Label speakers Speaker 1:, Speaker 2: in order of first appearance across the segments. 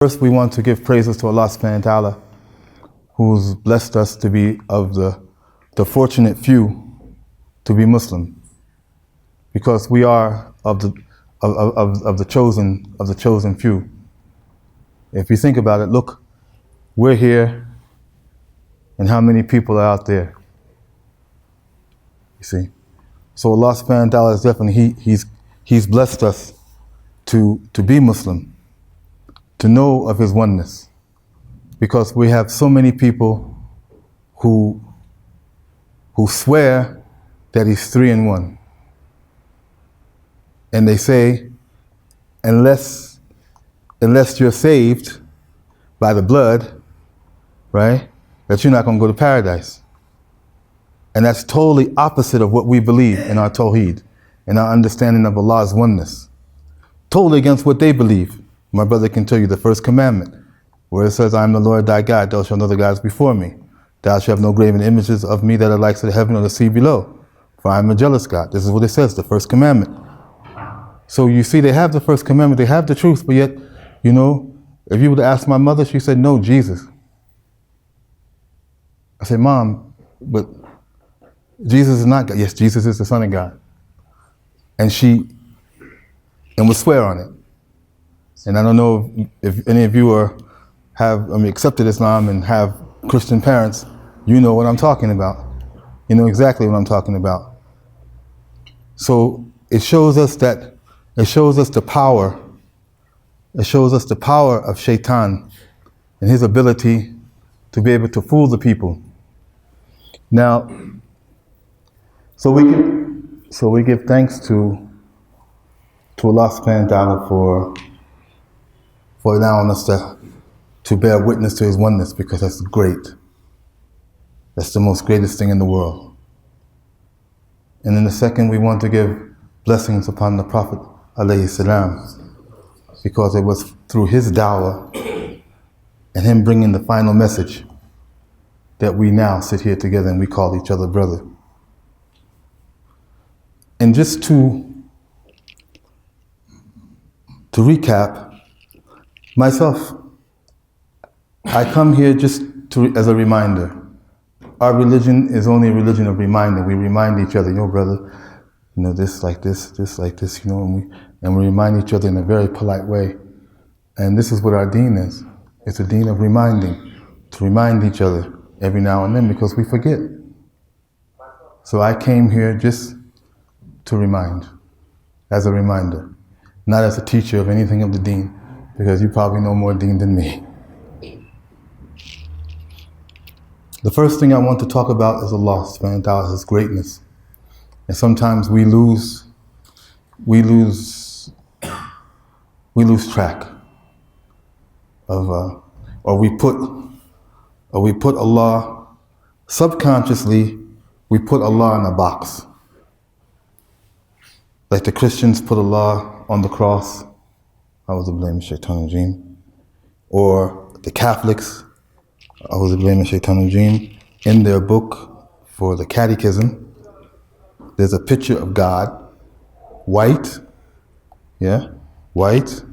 Speaker 1: First, we want to give praises to Allah subhanahu wa ta'ala, who's blessed us to be of the fortunate few to be Muslim, because we are of the chosen few. If you think about it, look, we're here, and how many people are out there? You see, so Allah subhanahu wa ta'ala is definitely He's blessed us to be Muslim, to know of His oneness, because we have so many people who swear that He's three in one, and they say, unless you're saved by the blood, right, that you're not going to go to paradise. And that's totally opposite of what we believe in our Tawheed, in our understanding of Allah's oneness. Totally against what they believe. My brother can tell you the first commandment, where it says, I am the Lord thy God, thou shalt know the gods before me. Thou shalt have no graven images of me that are like to the heaven or the sea below, for I am a jealous God. This is what it says, the first commandment. So you see, they have the first commandment, they have the truth, but yet, you know, if you were to ask my mother, she said, no, Jesus. I said, Mom, but Jesus is not God. Yes, Jesus is the Son of God. And would swear on it. And I don't know if any of you have accepted Islam and have Christian parents, you know what I'm talking about. You know exactly what I'm talking about. So it shows us the power. It shows us the power of Shaitan and his ability to be able to fool the people. Now, so we give thanks to Allah subhanahu wa ta'ala for allowing us to bear witness to His oneness, because that's great. That's the most greatest thing in the world. And then the second, we want to give blessings upon the Prophet alayhi salam, because it was through his da'wah and him bringing the final message that we now sit here together and we call each other brother. And just to recap, myself, I come here just as a reminder. Our religion is only a religion of reminder. We remind each other, brother, this like this, and we remind each other in a very polite way. And this is what our deen is. It's a deen of reminding, to remind each other every now and then, because we forget. So I came here just to remind, as a reminder, not as a teacher of anything of the deen, because you probably know more deen than me. The first thing I want to talk about is Allah subhanahu wa ta'ala, His greatness. And sometimes we lose track of, or we put Allah, subconsciously, we put Allah in a box. Like the Christians put Allah on the cross, A'udhu billahi minash shaitanir rajeem, or the Catholics, A'udhu billahi minash shaitanir rajeem, in their book for the catechism, there's a picture of God, white, white,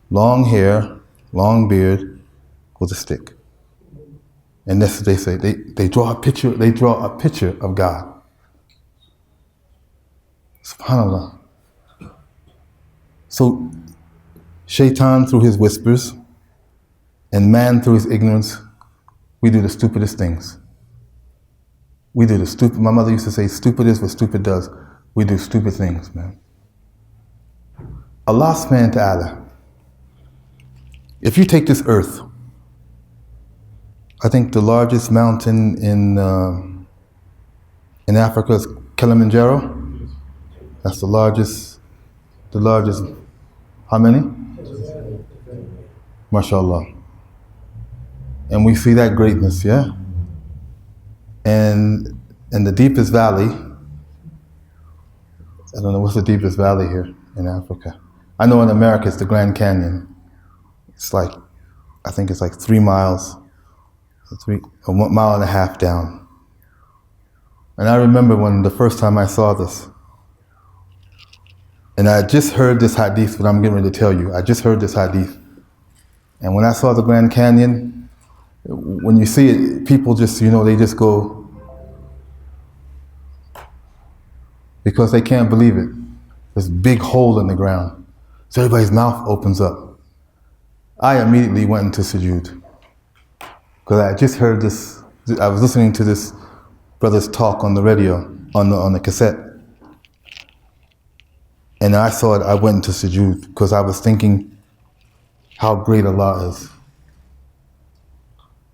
Speaker 1: long hair, long beard, with a stick. And that's what they say. They draw a picture of God. SubhanAllah. So Shaitan through his whispers and man through his ignorance, we do the stupidest things. My mother used to say, stupid is what stupid does. We do stupid things, man. Allah subhanahu wa ta'ala, if you take this earth, I think the largest mountain in Africa is Kilimanjaro. That's the largest, how many? MashaAllah. And we see that greatness, yeah? And in the deepest valley, I don't know what's the deepest valley here in Africa. I know in America it's the Grand Canyon. It's like, I think it's like 3 miles, 1.5 miles down. And I remember when the first time I saw this, and I just heard this hadith, what I'm getting ready to tell you. I just heard this hadith And when I saw the Grand Canyon, when you see it, people just, they just go, because they can't believe it. This big hole in the ground. So everybody's mouth opens up. I immediately went into sujood. Because I just heard this, I was listening to this brother's talk on the radio, on the cassette. And I saw it, I went into sujood because I was thinking how great Allah is.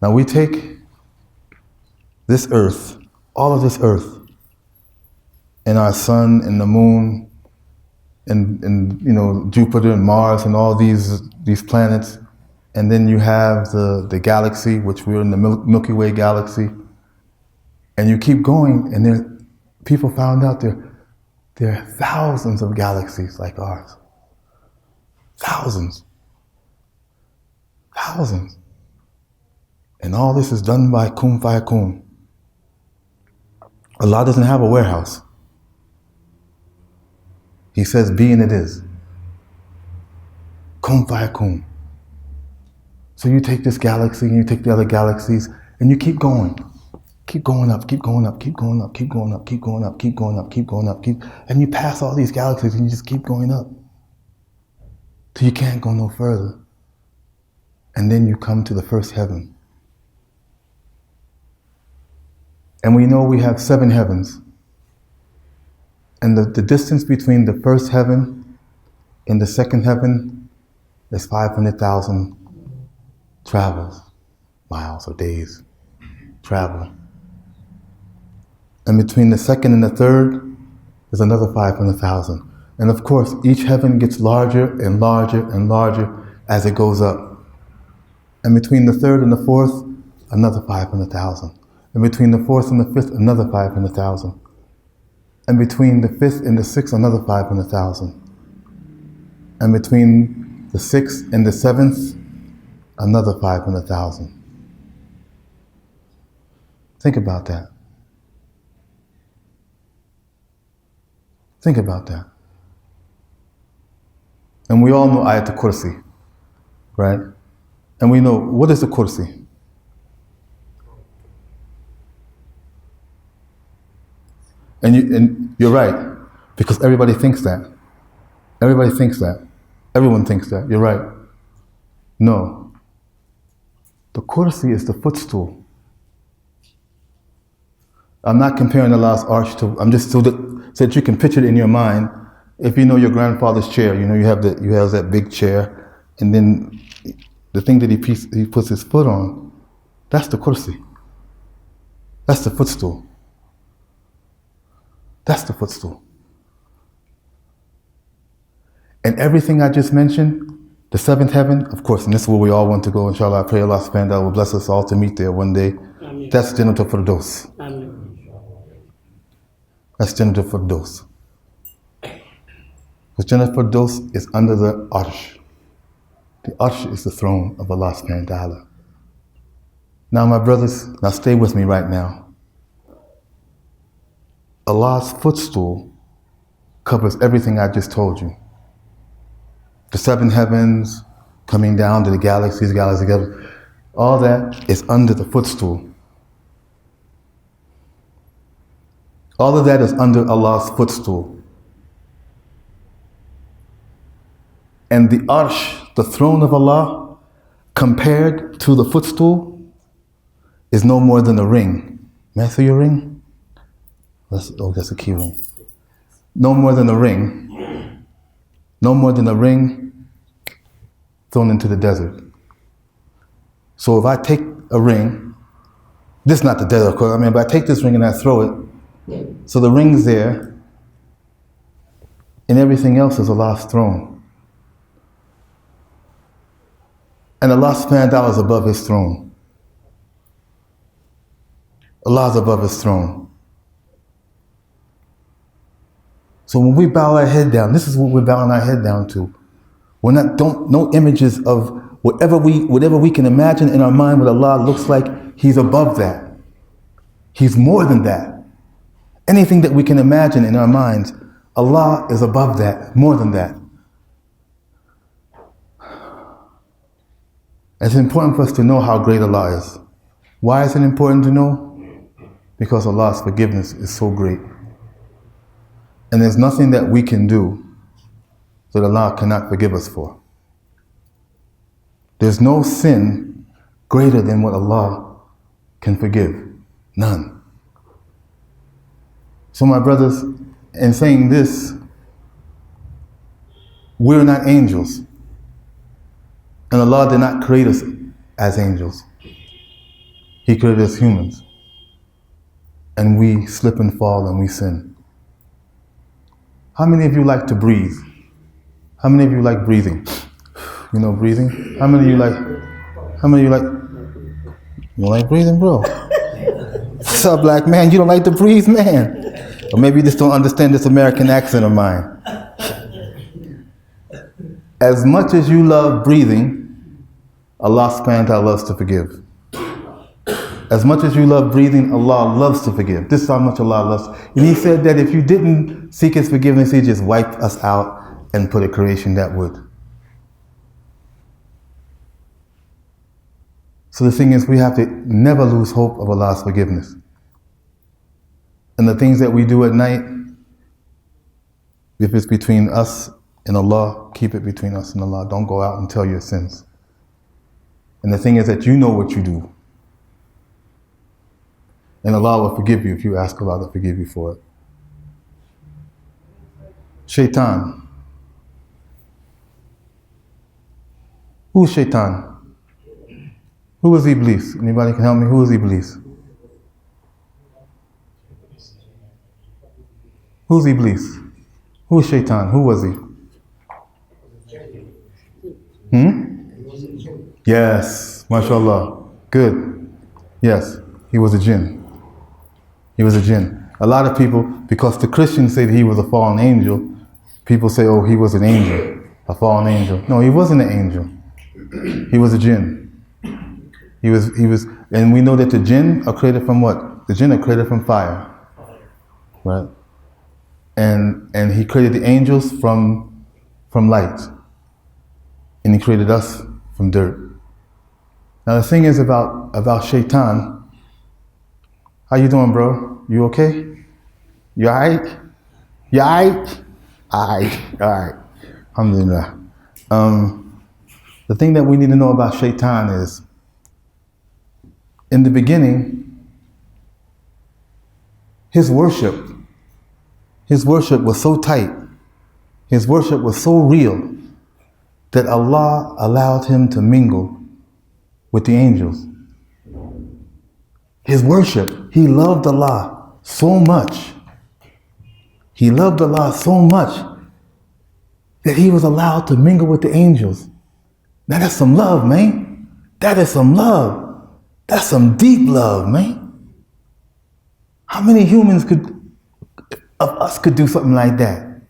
Speaker 1: Now we take this earth, all of this earth, and our sun and the moon, and Jupiter and Mars and all these planets, and then you have the galaxy, which we're in the Milky Way galaxy, and you keep going, and people found out there are thousands of galaxies like ours. Thousands. And all this is done by kun fayakun. Allah doesn't have a warehouse. He says, be and it is. Kun fayakun. So you take this galaxy and you take the other galaxies and you keep going. Keep going up, keep going up, keep going up, keep going up, keep going up, keep going up, keep going up, and you pass all these galaxies and you just keep going up. Till you can't go no further. And then you come to the first heaven. And we know we have 7 heavens. And the distance between the first heaven and the second heaven is 500,000 miles or days travel. And between the second and the third is another 500,000. And of course, each heaven gets larger and larger and larger as it goes up. And between the third and the fourth, another 500,000. And between the fourth and the fifth, another 500,000. And between the fifth and the sixth, another 500,000. And between the sixth and the seventh, another 500,000. Think about that. Think about that. And we all know Ayat al-Kursi, right? And we know, what is the Kursi? And you're right, because everybody thinks that. Everybody thinks that. Everyone thinks that. You're right. No. The Kursi is the footstool. I'm not comparing Allah's arch to, I'm just so that you can picture it in your mind. If you know your grandfather's chair, you have that big chair, and then the thing that he puts his foot on, that's the Kursi. That's the footstool. That's the footstool. And everything I just mentioned, the 7th heaven, of course, and this is where we all want to go, inshallah. I pray Allah subhanahu wa ta'ala will bless us all to meet there one day. Ameen. That's Jannatul Firdaus. That's Jannatul Firdaus. Because Jannatul Firdaus is under the Arsh. The Arsh is the throne of Allah subhanahu wa ta'ala. Now my brothers, now stay with me right now. Allah's footstool covers everything I just told you. The 7 heavens, coming down to the galaxies, all that is under the footstool. All of that is under Allah's footstool. And the Arsh, the throne of Allah, compared to the footstool, is no more than a ring. May I see your ring? That's a key ring. No more than a ring. No more than a ring thrown into the desert. So if I take a ring, this is not the desert, of course. But I take this ring and I throw it. So the ring's there, and everything else is Allah's throne. And Allah subhanahu wa ta'ala is above His throne. Allah is above His throne. So when we bow our head down, this is what we're bowing our head down to. We're not, no images of whatever we can imagine in our mind what Allah looks like. He's above that. He's more than that. Anything that we can imagine in our minds, Allah is above that, more than that. It's important for us to know how great Allah is. Why is it important to know? Because Allah's forgiveness is so great. And there's nothing that we can do that Allah cannot forgive us for. There's no sin greater than what Allah can forgive. None. So my brothers, in saying this, we're not angels. And Allah did not create us as angels. He created us humans. And we slip and fall and we sin. How many of you like to breathe? How many of you like breathing? You know breathing? How many of you like, you don't like breathing, bro? What's up, black man? You don't like to breathe, man? Or maybe you just don't understand this American accent of mine. As much as you love breathing, Allah subhanahu wa ta'ala loves to forgive. As much as you love breathing, Allah loves to forgive. This is how much Allah loves. And He said that if you didn't seek His forgiveness, He'd just wipe us out and put a creation that would. So the thing is, we have to never lose hope of Allah's forgiveness. And the things that we do at night, if it's between us and Allah, keep it between us and Allah. Don't go out and tell your sins. And the thing is that you know what you do. And Allah will forgive you if you ask Allah to forgive you for it. Shaitan. Who's Shaitan? Who is Iblis? Anybody can help me? Who is Iblis? Who's Iblis? Who is Shaitan? Who was he? Yes, mashallah. Good. Yes, he was a jinn. He was a jinn. A lot of people, because the Christians say that he was a fallen angel, people say, oh, he was an angel, a fallen angel. No, he wasn't an angel. He was a jinn. He was, and we know that the jinn are created from what? The jinn are created from fire, right? And he created the angels from light, and he created us from dirt. Now the thing is about Shaitan. How you doing, bro? You okay? You alright? You alright? Alright. Alhamdulillah. The thing that we need to know about Shaitan is, in the beginning, his worship was so tight, his worship was so real, that Allah allowed him to mingle with the angels. His worship, he loved Allah so much. He loved Allah so much that he was allowed to mingle with the angels. Now that's some love, man. That is some love. That's some deep love, man. How many humans of us could do something like that?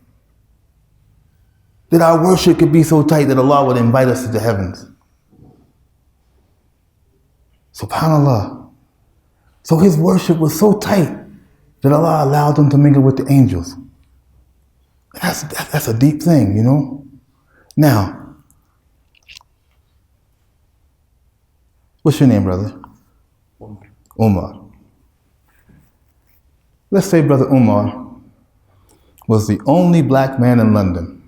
Speaker 1: That our worship could be so tight that Allah would invite us to the heavens. SubhanAllah. So his worship was so tight that Allah allowed him to mingle with the angels. That's a deep thing, you know? Now, what's your name, brother? Umar. Let's say Brother Umar was the only black man in London.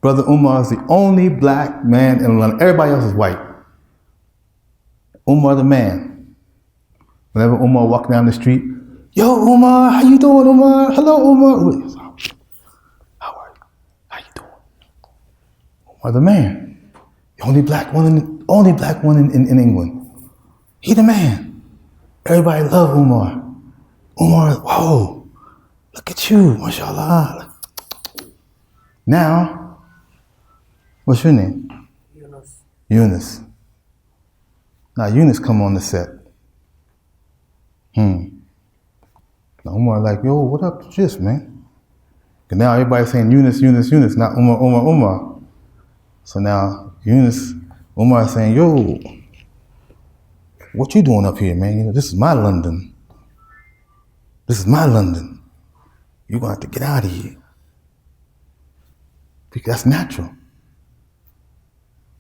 Speaker 1: Brother Umar is the only black man in London. Everybody else is white. Umar the man. Whenever Umar walked down the street, yo Umar, how you doing, Umar? Hello, Umar. How are you? How you doing? Umar the man. The only black one in England. He the man. Everybody love Umar. Umar, whoa, look at you, mashallah. Now, what's your name? Yunus. Now Yunus come on the set. Now Umar like, yo, what up to this, man? And now everybody's saying Yunus, not Umar. So now Umar is saying, yo, what you doing up here, man? You know, this is my London. You're gonna have to get out of here. Because that's natural.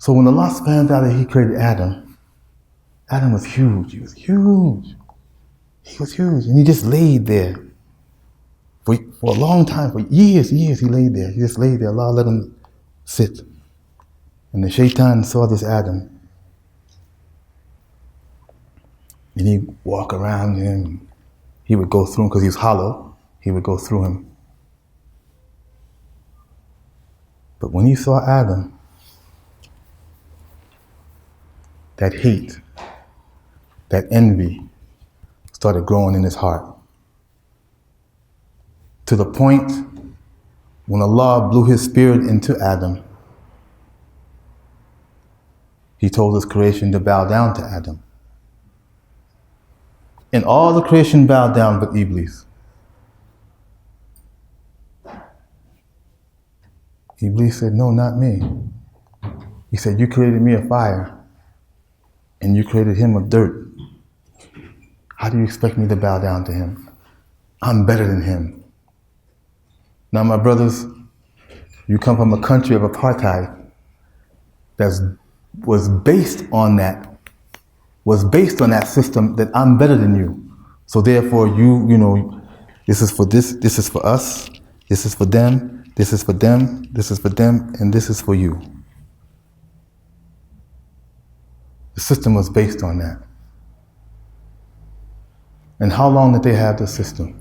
Speaker 1: So when Allah subhanahu wa ta'ala, He created Adam, Adam was huge. He was huge. He was huge. And he just laid there. For a long time, for years, he laid there. He just laid there. Allah let him sit. And the shaitan saw this Adam. And he'd walk around him. He would go through him because he was hollow. He would go through him. But when he saw Adam, that hate, that envy started growing in his heart. To the point when Allah blew His spirit into Adam, He told His creation to bow down to Adam. And all the creation bowed down but Iblis. Iblis said, no, not me. He said, you created me of fire and you created him of dirt. How do you expect me to bow down to him? I'm better than him. Now, my brothers, you come from a country of apartheid that was based on that system that I'm better than you. So therefore, you know, this is for us, this is for them, this is for them, this is for them, and this is for you. The system was based on that. And how long did they have this system?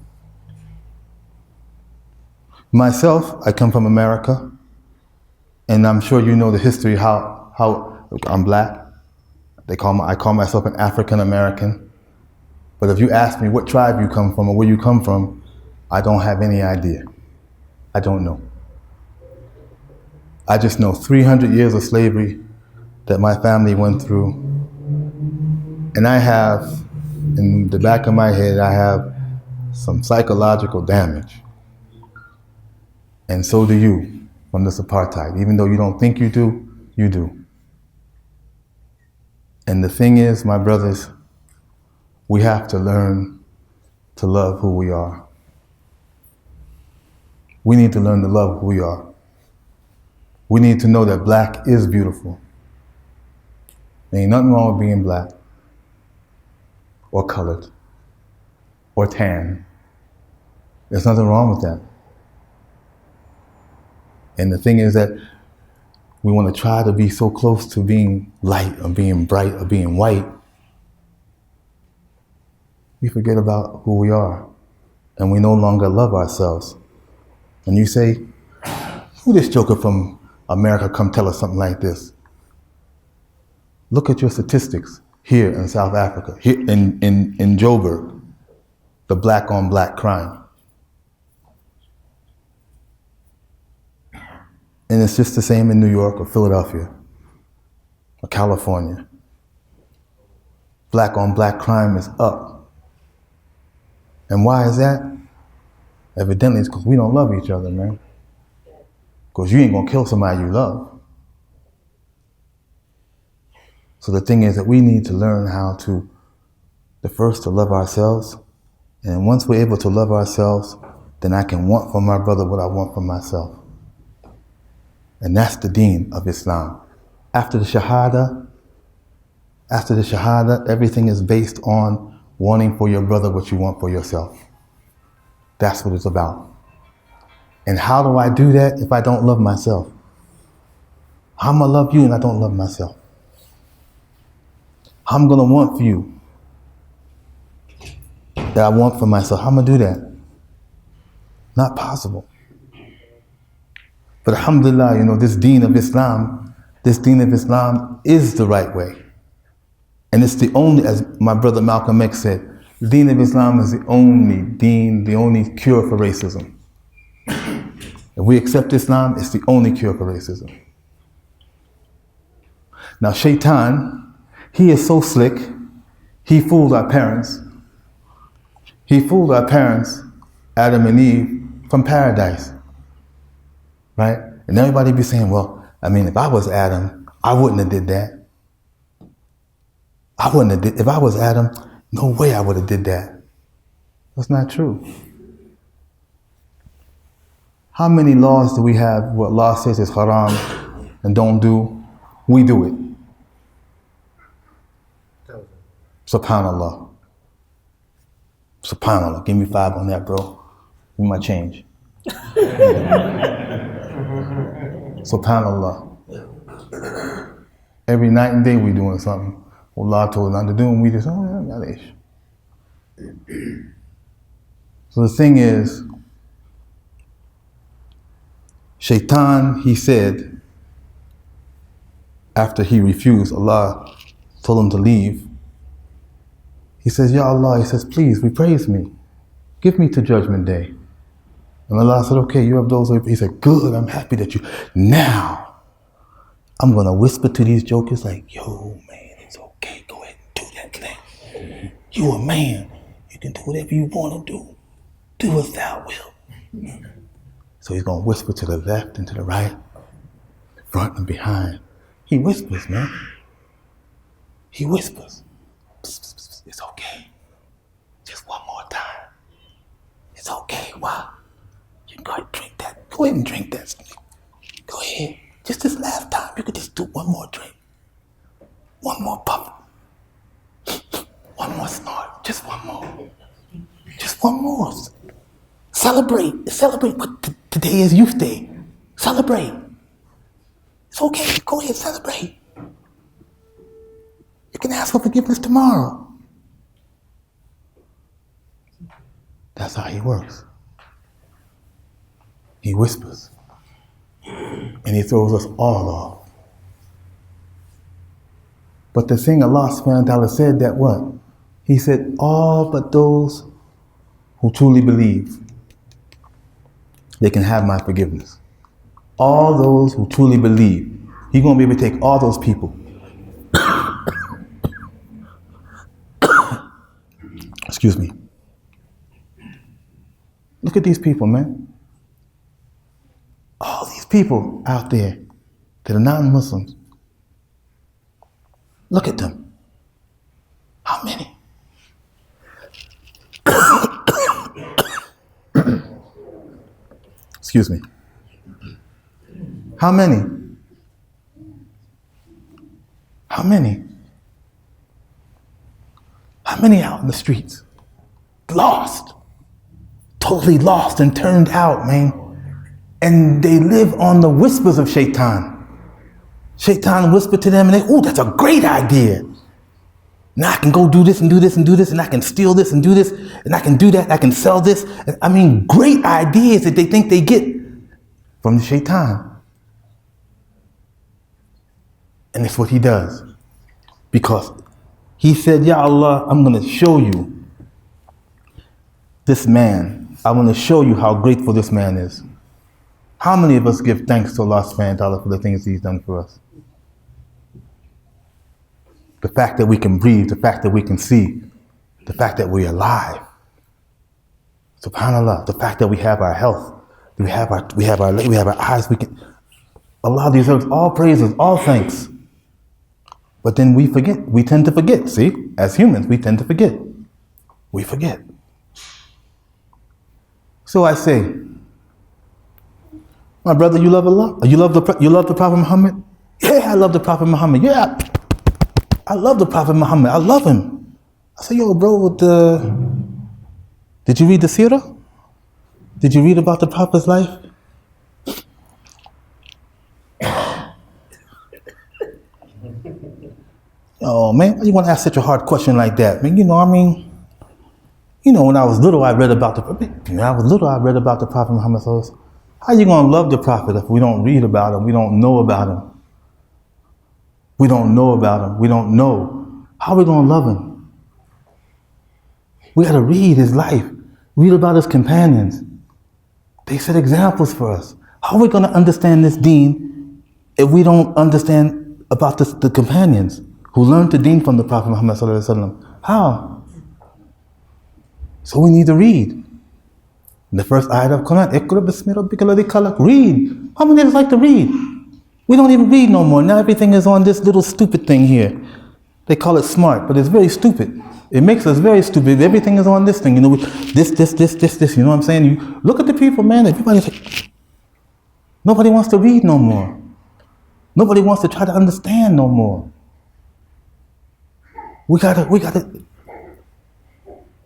Speaker 1: Myself, I come from America, and I'm sure you know the history, how I'm black. I call myself an African American. But if you ask me what tribe you come from or where you come from, I don't have any idea. I don't know. I just know 300 years of slavery that my family went through. And I have, in the back of my head, I have some psychological damage. And so do you from this apartheid. Even though you don't think you do, you do. And the thing is, my brothers, we have to learn to love who we are. We need to learn to love who we are. We need to know that black is beautiful. There ain't nothing wrong with being black, or colored, or tan. There's nothing wrong with that. And the thing is that we want to try to be so close to being light or being bright or being white. We forget about who we are, and we no longer love ourselves. And you say, who this joker from America come tell us something like this? Look at your statistics here in South Africa, here in Joburg, the black on black crime. And it's just the same in New York or Philadelphia or California. Black on black crime is up. And why is that? Evidently it's because we don't love each other, man. Because you ain't gonna kill somebody you love. So the thing is that we need to learn how to, first to love ourselves. And once we're able to love ourselves, then I can want from my brother what I want from myself. And that's the deen of Islam. After the Shahada, everything is based on wanting for your brother what you want for yourself. That's what it's about. And how do I do that if I don't love myself? How am I gonna love you and I don't love myself? How am I gonna want for you that I want for myself? How am I gonna do that? Not possible. But alhamdulillah, you know, this deen of Islam is the right way. And it's the only, as my brother Malcolm X said, the deen of Islam is the only deen, the only cure for racism. If we accept Islam, it's the only cure for racism. Now Shaitan, he is so slick, he fooled our parents. He fooled our parents, Adam and Eve, from paradise. Right? And everybody be saying, well, I mean, if I was Adam, I wouldn't have did that. If I was Adam, no way I would have did that. That's not true. How many laws do we have where Allah says is haram and don't do? we do it. Subhanallah. Subhanallah. Give me 5 on that, bro. Give me my change. Subhanallah. Every night and day we doing something. Allah told us not to do, and we just, malish. So the thing is, Shaitan, he said, after he refused, Allah told him to leave. He says, Ya Allah, he says, please, rephrase me. Give me to Judgment Day. And Allah said, okay, you have those. He said, good, I'm happy that you. Now, I'm going to whisper to these jokers like, yo, man, it's okay. Go ahead and do that thing. You a man. You can do whatever you want to do. Do as thou will. So he's going to whisper to the left and to the right, front and behind. He whispers, man. He whispers. It's okay. Just one more time. It's okay. Why? You can go ahead and drink that. Go ahead and drink that. Go ahead. Just this last time. You could just do one more drink. One more puff. One more snort. Just one more. Just one more. Celebrate. Celebrate. But today is Youth Day. Celebrate. It's okay. Go ahead. Celebrate. You can ask for forgiveness tomorrow. That's how he works. He whispers. And he throws us all off. But the thing Allah subhanahu wa ta'ala said that what? He said, all but those who truly believe, they can have my forgiveness. All those who truly believe. He's going to be able to take all those people. Excuse me. Look at these people, man. All these people out there that are not Muslims. Look at them. How many? Excuse me. How many? How many? How many out in the streets? Lost. Totally lost and turned out, man. And they live on the whispers of Shaitan. Shaitan whispered to them and they, oh, that's a great idea. Now I can go do this and do this and do this, and I can steal this and do this, and I can do that, I can sell this. I mean, great ideas that they think they get from the Shaitan. And it's what he does. Because he said, Ya Allah, I'm going to show you this man. I want to show you how grateful this man is. How many of us give thanks to Allah subhanahu wa ta'ala for the things he's done for us? The fact that we can breathe, the fact that we can see, the fact that we're alive. SubhanAllah, the fact that we have our health, we have our eyes, we can. Allah deserves all praises, all thanks. But then we forget. We tend to forget. See, as humans, we tend to forget. We forget. So I say, my brother, you love Allah? You love the Prophet Muhammad? Yeah, I love the Prophet Muhammad. Yeah, I love the Prophet Muhammad. I love him. I say, yo, bro, did you read the seerah? Did you read about the Prophet's life? Oh man, why you want to ask such a hard question like that? When I was little, I read about the Prophet Muhammad. How you going to love the Prophet if we don't read about him? We don't know about him. We don't know about him. We don't know. How are we going to love him? We got to read his life. Read about his companions. They set examples for us. How are we going to understand this deen if we don't understand about the companions who learned the deen from the Prophet Muhammad sallallahu alaihi wasallam? How? So we need to read. The first ayat of Quran, Iqra bismi rabbika alladhi khalaq. Read. How many of us like to read? We don't even read no more. Now everything is on this little stupid thing here. They call it smart, but it's very stupid. It makes us very stupid. Everything is on this thing. This. You know what I'm saying? You look at the people, man. Everybody's like, nobody wants to read no more. Nobody wants to try to understand no more. We gotta,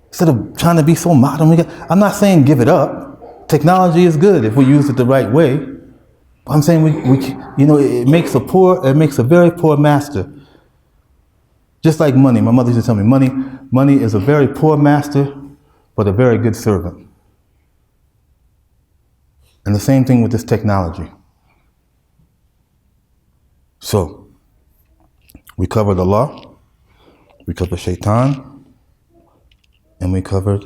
Speaker 1: instead of trying to be so modern, I'm not saying give it up. Technology is good if we use it the right way. But I'm saying it makes a very poor master. Just like money. My mother used to tell me, money is a very poor master, but a very good servant. And the same thing with this technology. So, we covered Allah, we covered Shaitan, and we covered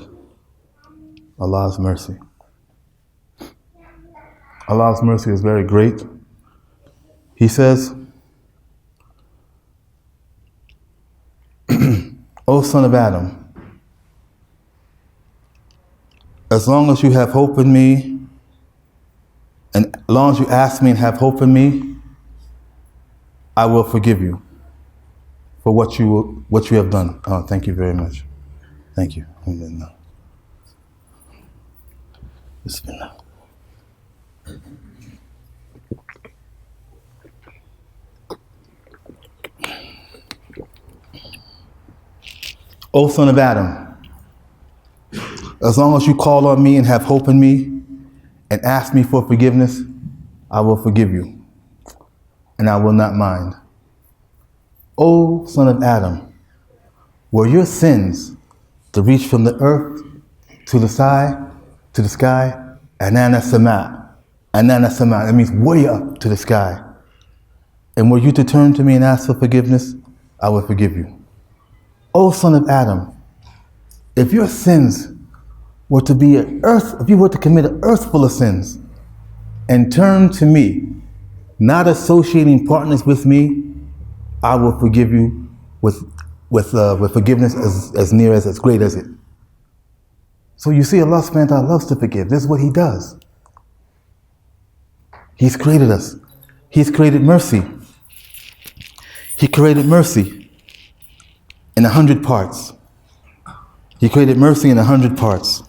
Speaker 1: Allah's mercy. Allah's mercy is very great. He says, O son of Adam, as long as you have hope in me, and as long as you ask me and have hope in me, I will forgive you for what you have done. Oh, thank you very much. Thank you. Bismillah. O son of Adam, as long as you call on me and have hope in me and ask me for forgiveness, I will forgive you and I will not mind. O son of Adam, were your sins to reach from the earth to the sky, anana sama, that means way up to the sky. And were you to turn to me and ask for forgiveness, I will forgive you. O son of Adam, if your sins were to be if you were to commit an earth full of sins and turn to me, not associating partners with me, I will forgive you with forgiveness as near as great as it. So you see, Allah subhanahu wa ta'ala loves to forgive. This is what He does. He's created us. He's created mercy. He created mercy in 100 parts. He created mercy in 100 parts.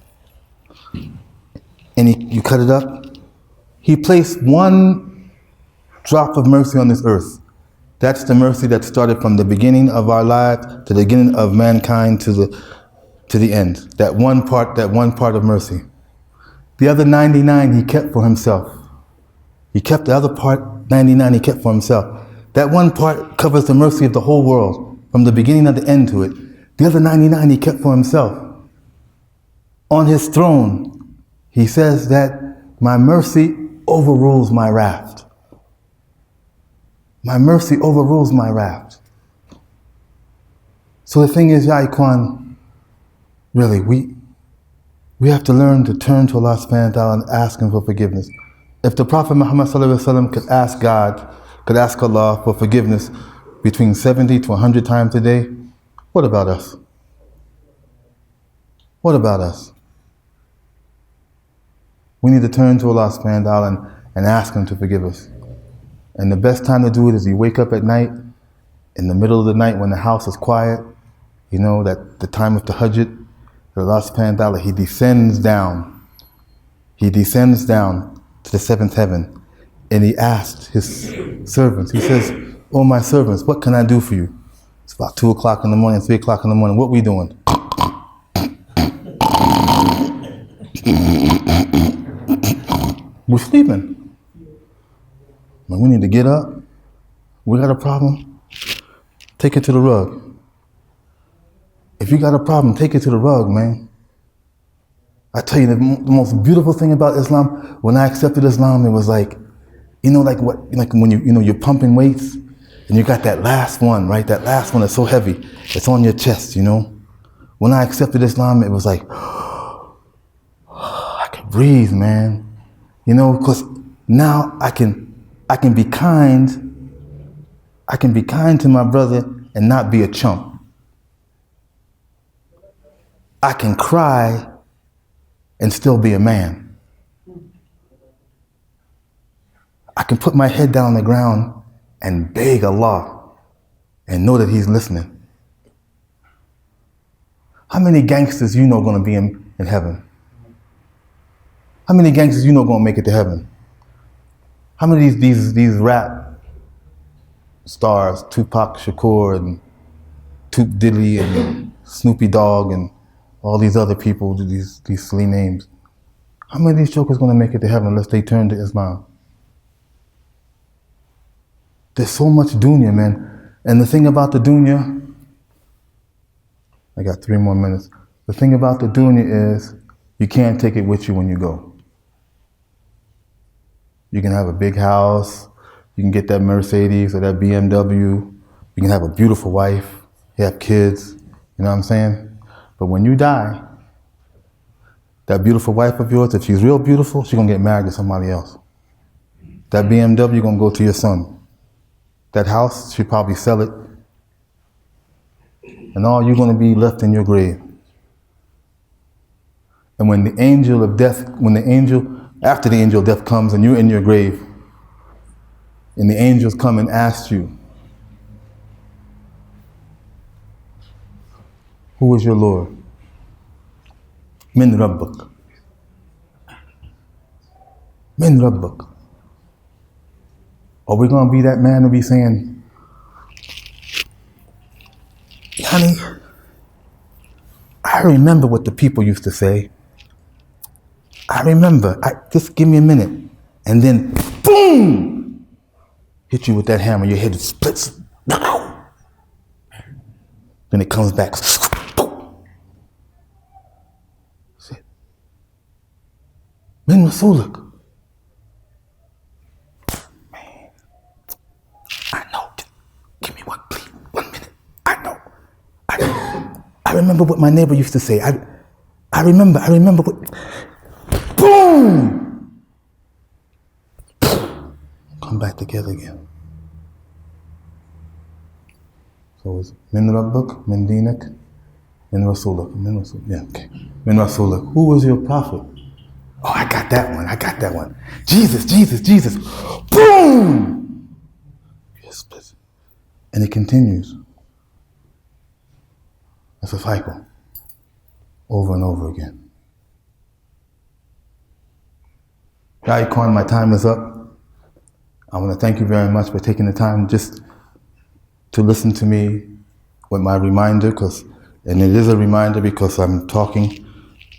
Speaker 1: And you cut it up. He placed one drop of mercy on this earth. That's the mercy that started from the beginning of our lives to the beginning of mankind to the end. That one part of mercy. The other 99 He kept for Himself. He kept the other part, 99 He kept for Himself. That one part covers the mercy of the whole world, from the beginning of the end to it. The other 99 He kept for Himself. On His throne, He says that my mercy overrules my wrath. My mercy overrules my wrath. So the thing is, Ya Ikhwan, really, we have to learn to turn to Allah subhanahu wa ta'ala and ask Him for forgiveness. If the Prophet Muhammad sallallahu alaihi wasallam could ask Allah for forgiveness between 70 to 100 times a day, what about us? What about us? We need to turn to Allah subhanahu wa ta'ala and ask Him to forgive us. And the best time to do it is you wake up at night, in the middle of the night when the house is quiet, that the time of tahajjud, Allah subhanahu wa ta'ala, He descends down. He descends down to the seventh heaven and He asked His servants, He says, "Oh my servants, what can I do for you?" It's about 2 o'clock in the morning, 3 o'clock in the morning. What we doing? We're sleeping. We need to get up. We got a problem. Take it to the rug. If you got a problem, take it to the rug, man. I tell you, the most beautiful thing about Islam, when I accepted Islam, it was like when you're pumping weights and you got that last one, right? That last one is so heavy. It's on your chest, When I accepted Islam, it was like, I could breathe, man. Because now I can be kind. I can be kind to my brother and not be a chump. I can cry and still be a man. I can put my head down on the ground and beg Allah and know that He's listening. How many gangsters going to be in heaven? How many gangsters going to make it to heaven? How many of these rap stars, Tupac Shakur and Toop Diddley and Snoopy Dogg and all these other people, these silly names. How many of these jokers going to make it to heaven unless they turn to Islam? There's so much dunya, man. And the thing about the dunya, I got 3 more minutes. The thing about the dunya is you can't take it with you when you go. You can have a big house, you can get that Mercedes or that BMW, you can have a beautiful wife, you have kids, you know what I'm saying? But when you die, that beautiful wife of yours, if she's real beautiful, she's gonna get married to somebody else. That BMW gonna go to your son. That house, she'll probably sell it. And all you're gonna be left in your grave. And when the angel of death, after the angel of death comes and you're in your grave, and the angels come and ask you, who is your Lord? Min Rabbuk. Min Rabbuk. Are we going to be that man to be saying, honey, I remember what the people used to say. I remember. Just give me a minute. And then, boom! Hit you with that hammer. Your head splits. Then it comes back. Min Rasuluk. Man, I know. Give me one, please. 1 minute. I know. I remember what my neighbor used to say. I remember what. Boom! Come back together again. So it's Min Rabbuk, Min Dinak, Min Rasuluk. Min Rasuluk. Yeah, okay. Min Rasuluk. Who was your prophet? Oh, I got that one. Jesus. Boom! Yes, and it continues. It's a cycle. Over and over again. Guy Khan, my time is up. I want to thank you very much for taking the time just to listen to me with my reminder, and it is a reminder because I'm talking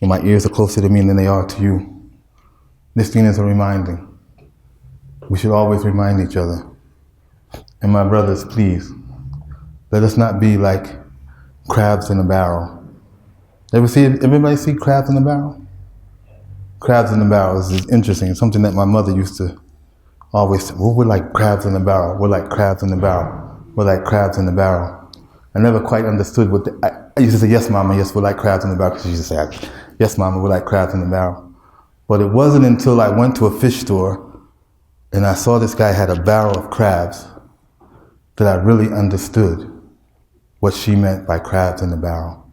Speaker 1: and my ears are closer to me than they are to you. This thing is a reminding. We should always remind each other. And my brothers, please, let us not be like crabs in a barrel. Everybody see crabs in a barrel? Crabs in a barrel is interesting. It's something that my mother used to always say. Well, we're like crabs in a barrel. We're like crabs in a barrel. We're like crabs in a barrel. I never quite understood what I used to say, yes, mama, yes, we're like crabs in the barrel. Because she used to say, yes, mama, we're like crabs in the barrel. But it wasn't until I went to a fish store and I saw this guy had a barrel of crabs that I really understood what she meant by crabs in the barrel.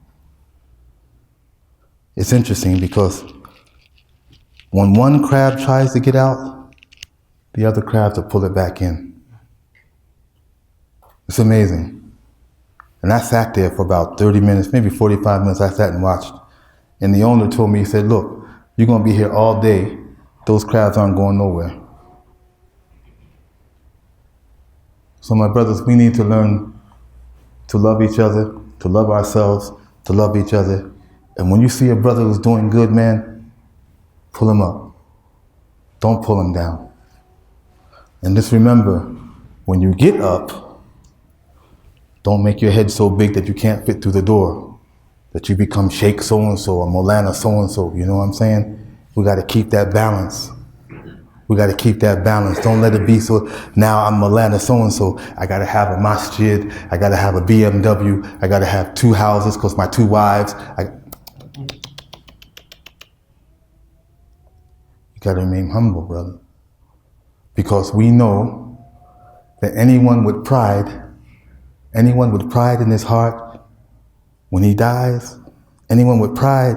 Speaker 1: It's interesting because when one crab tries to get out, the other crabs will pull it back in. It's amazing. And I sat there for about 30 minutes, maybe 45 minutes. I sat and watched. And the owner told me, he said, look, you're going to be here all day. Those crabs aren't going nowhere. So my brothers, we need to learn to love each other, to love ourselves, to love each other. And when you see a brother who's doing good, man, pull him up. Don't pull him down. And just remember, when you get up, don't make your head so big that you can't fit through the door, that you become Sheikh so-and-so or Molana so-and-so, you know what I'm saying? We got to keep that balance. We got to keep that balance. Don't let it be so, now I'm Molana so-and-so, I got to have a masjid, I got to have a BMW, I got to have 2 houses because my 2 wives. You got to remain humble, brother. Because we know that anyone with pride in his heart, when he dies, anyone with pride,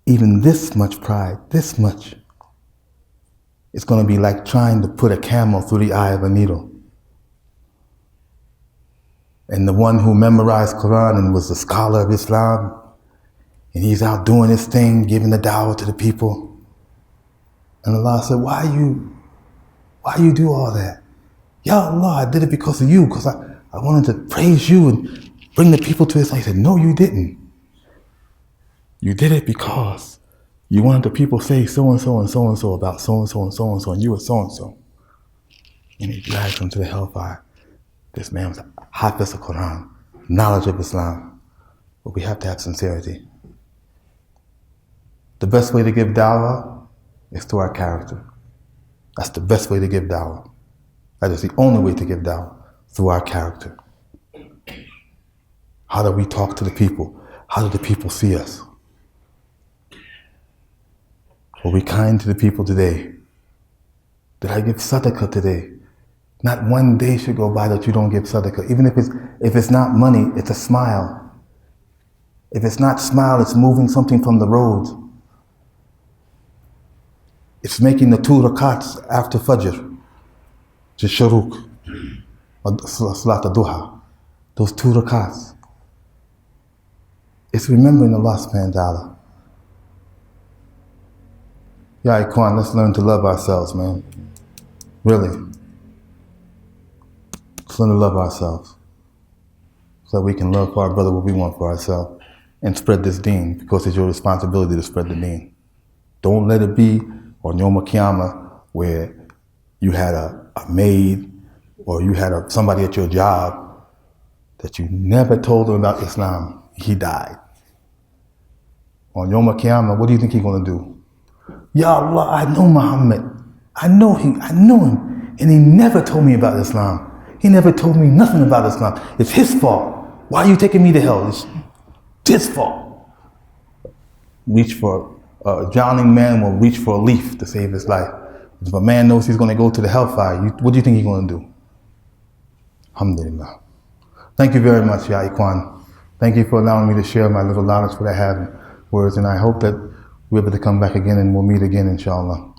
Speaker 1: even this much pride, this much, it's going to be like trying to put a camel through the eye of a needle. And the one who memorized Quran and was the scholar of Islam, and he's out doing his thing, giving the dawah to the people. And Allah said, why Why you do all that? Ya Allah, I did it because of you, because I wanted to praise you and bring the people to Islam. He said, no, you didn't. You did it because you wanted the people to say so-and-so and so-and-so about so-and-so and so-and-so, and you were so-and-so. And he drags them to the hellfire. This man was Hafiz of Quran, knowledge of Islam. But we have to have sincerity. The best way to give dawah is through our character. That's the best way to give dawah. That is the only way to give dawah, through our character. How do we talk to the people? How do the people see us? Were we kind to the people today? Did I give sadaqah today? Not one day should go by that you don't give sadaqah. Even if it's not money, it's a smile. If it's not smile, it's moving something from the road. It's making the 2 rakats after Fajr, just Shuruq, or Salat al-Duha, those 2 rakats. It's remembering Allah subhanahu wa ta'ala. Ya Ikhwan, let's learn to love ourselves, man. Really. Let's learn to love ourselves so that we can love for our brother what we want for ourselves and spread this deen, because it's your responsibility to spread the deen. Don't let it be on Yom Qiyamah where you had a maid or you had somebody at your job that you never told them about Islam. He died. On Yom Qiyamah, what do you think he's going to do? Ya Allah, I know Muhammad. I know him, and he never told me about Islam. He never told me nothing about Islam. It's his fault. Why are you taking me to hell? It's his fault. A drowning man will reach for a leaf to save his life. If a man knows he's going to go to the hellfire, what do you think he's going to do? Alhamdulillah. Thank you very much, Ya Ikhwan. Thank you for allowing me to share my little knowledge that I have in words, and I hope that we're able to come back again and we'll meet again, inshallah.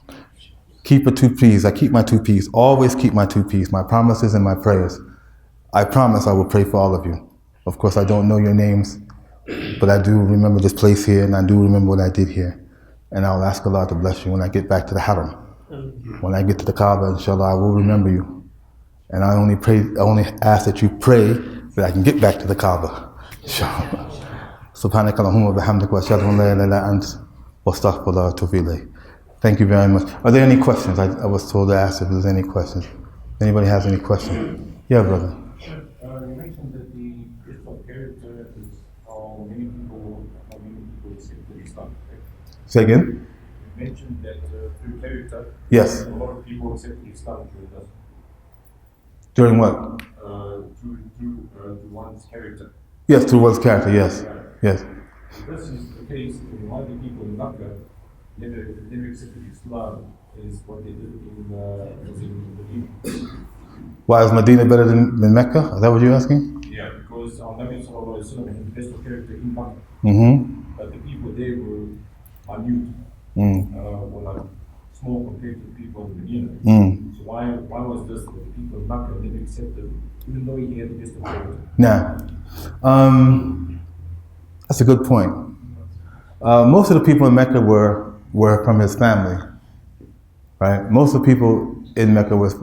Speaker 1: Keep a 2 P's. I keep my 2 P's. Always keep my 2 P's, my promises and my prayers. I promise I will pray for all of you. Of course, I don't know your names, but I do remember this place here, and I do remember what I did here. And I'll ask Allah to bless you when I get back to the Haram. When I get to the Kaaba, inshallah, I will remember you. And I only ask that you pray that I can get back to the Kaaba. Inshallah. Subhanaka Allahumma bihamdika wa ashhadu an la ilaha illa anta wa astaghfiruka wa atubu ilayk. Thank you very much. Are there any questions? I was told to ask if there's any questions. Anybody has any questions? Yeah, brother.
Speaker 2: You mentioned that the gift of character is how many people accepted Islam. Right?
Speaker 1: Say again?
Speaker 2: You mentioned that through character,
Speaker 1: Yes.
Speaker 2: a lot of people accepted Islam during that.
Speaker 1: During what?
Speaker 2: Through one's character.
Speaker 1: Yes, through one's character, yes. Yes.
Speaker 2: If this is the case, then why do people in Makkah never accepted Islam is what they did in Medina?
Speaker 1: Why is Medina better than Mecca? Is that what you're asking?
Speaker 2: Yeah, because our Nabi Sallallahu Alaihi Wasallam had the best of character in Makkah.
Speaker 1: Mm-hmm.
Speaker 2: But the people there were minute, were like small compared to the people in Medina. So why was this that the people in Makkah never accepted, even though he had the best of character?
Speaker 1: Now, that's a good point. Most of the people in Mecca were from his family, right? Most of the people in Mecca was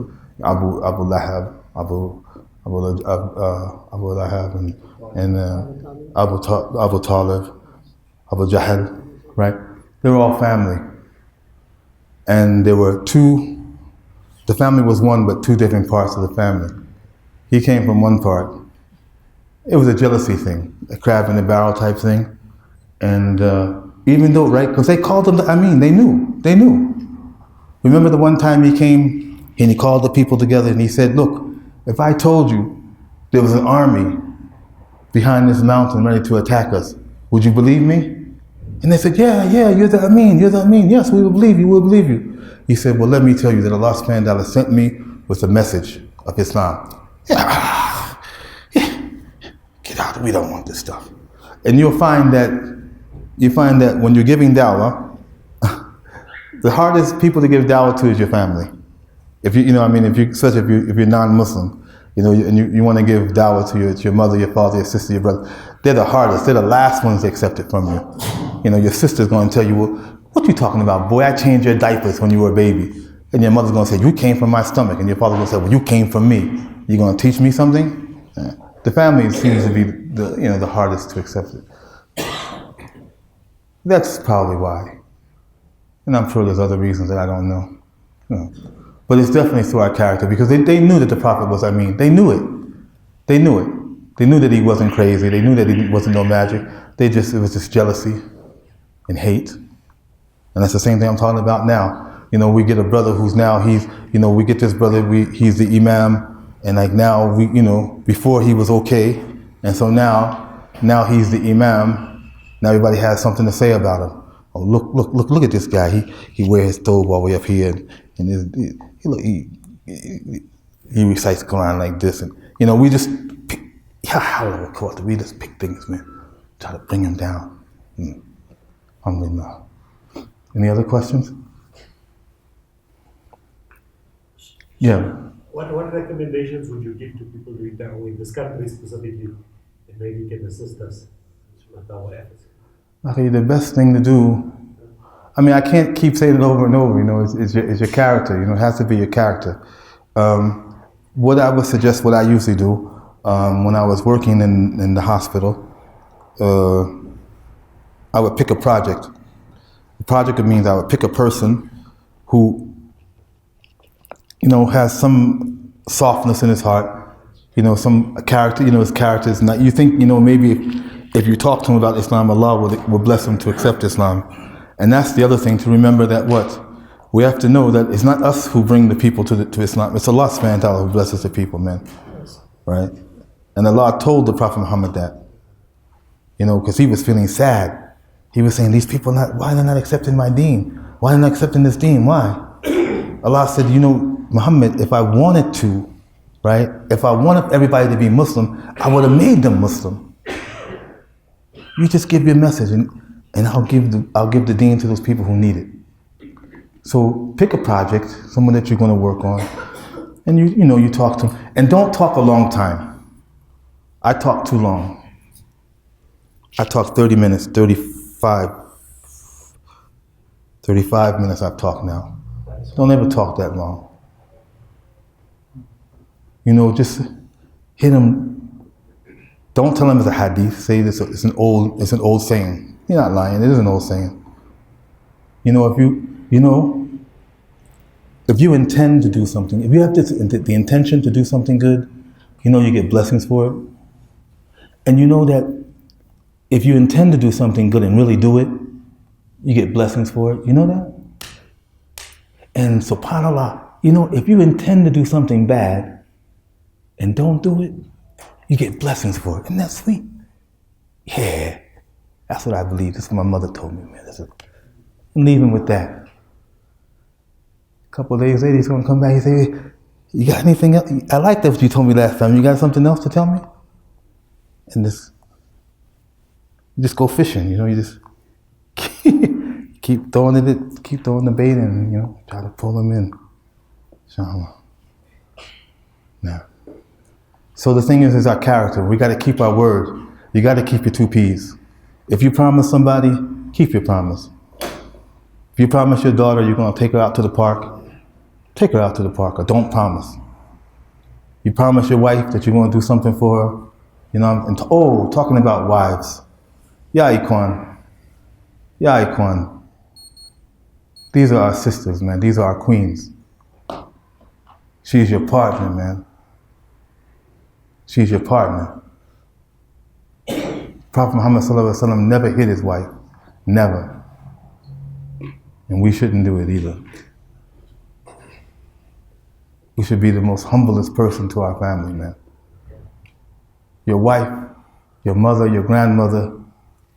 Speaker 1: Abu Lahab, Abu Lahab, and Abu Talib, Abu Jahl, right? They were all family, and there were the family was one, but 2 different parts of the family. He came from one part. It was a jealousy thing, a crab in the barrel type thing. And even though, right, because they called him they knew. Remember the one time he came and he called the people together and he said, look, if I told you there was an army behind this mountain ready to attack us, would you believe me? And they said, yeah, you're the Amin. Yes, we will believe you. He said, well, let me tell you that Allah subhanahu wa ta'ala sent me with a message of Islam. Yeah. Get out, we don't want this stuff. And you'll find that when you're giving dawah, the hardest people to give dawah to is your family. If you're non-Muslim, and you want to give dawah to your mother, your father, your sister, your brother, they're the hardest. They're the last ones to accept it from you. Your sister's going to tell you, well, what you talking about, boy? I changed your diapers when you were a baby. And your mother's going to say, you came from my stomach. And your father's going to say, well, you came from me. You're going to teach me something? The family seems to be the hardest to accept it. That's probably why. And I'm sure there's other reasons that I don't know. But it's definitely through our character, because they knew that the Prophet was Amin. They knew it. They knew it. They knew that he wasn't crazy. They knew that he wasn't no magic. It was just jealousy and hate. And that's the same thing I'm talking about now. We get a brother who's now, we get this brother, he's the Imam, and like now before he was okay, and so now he's the Imam. Now everybody has something to say about him. Oh, look at this guy. He wears his thobe all the way up here, and he recites Quran like this, and we just pick, we just pick things, man. Try to bring him down. Alhamdulillah. Any other questions? Yeah.
Speaker 3: What recommendations would you give to people doing da'wah in this country specifically, and maybe you can assist us with our efforts?
Speaker 1: Okay, the best thing to do, I can't keep saying it over and over, it's your character, it has to be your character. What I would suggest, what I usually do, when I was working in the hospital, I would pick a project. A project means I would pick a person who, has some softness in his heart, some character, his character is not, you think, maybe if you talk to him about Islam, Allah will bless him to accept Islam. And that's the other thing, to remember that we have to know that it's not us who bring the people to Islam, it's Allah subhanahu wa ta'ala who blesses the people, man. Right? And Allah told the Prophet Muhammad that, because he was feeling sad. He was saying, these people, why are they not accepting my deen? Why are they not accepting this deen? Why? Allah said, Muhammad, if I wanted to, right? If I wanted everybody to be Muslim, I would have made them Muslim. You just give your message, and I'll give the deen to those people who need it. So pick a project, someone that you're going to work on, and you talk to them, and don't talk a long time. I talk too long. I talk 30 minutes, 35 minutes I've talked now. Don't ever talk that long. Just hit them. Don't tell them it's a hadith. Say this, it's an old saying. You're not lying, it is an old saying. If you intend to do something, if you have the intention to do something good, you get blessings for it. And that if you intend to do something good and really do it, you get blessings for it. You know that? And subhanAllah, if you intend to do something bad and don't do it, you get blessings for it. Isn't that sweet? Yeah, that's what I believe. That's what my mother told me, man. I'm leaving with that. A couple of days later, he's going to come back and say, you got anything else? I like that what you told me last time. You got something else to tell me? And you just go fishing, you just keep throwing the bait in, try to pull them in. Inshallah. Now. So the thing is our character. We got to keep our word. You got to keep your 2 P's. If you promise somebody, keep your promise. If you promise your daughter you're going to take her out to the park, take her out to the park, or don't promise. You promise your wife that you're going to do something for her, talking about wives. Ya Ikhwan. These are our sisters, man. These are our queens. She's your partner, man. She's your partner. Prophet Muhammad ﷺ never hit his wife. Never. And we shouldn't do it either. We should be the most humblest person to our family, man. Your wife, your mother, your grandmother,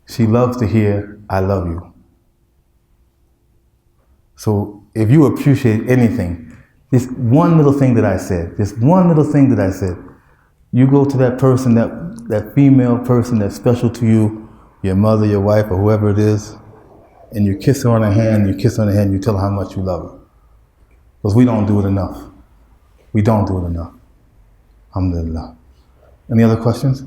Speaker 1: she loves to hear, I love you. So if you appreciate anything, this one little thing that I said, you go to that person, that female person that's special to you, your mother, your wife, or whoever it is, and you kiss her on the hand, you tell her how much you love her. Because we don't do it enough. Alhamdulillah. Any other questions?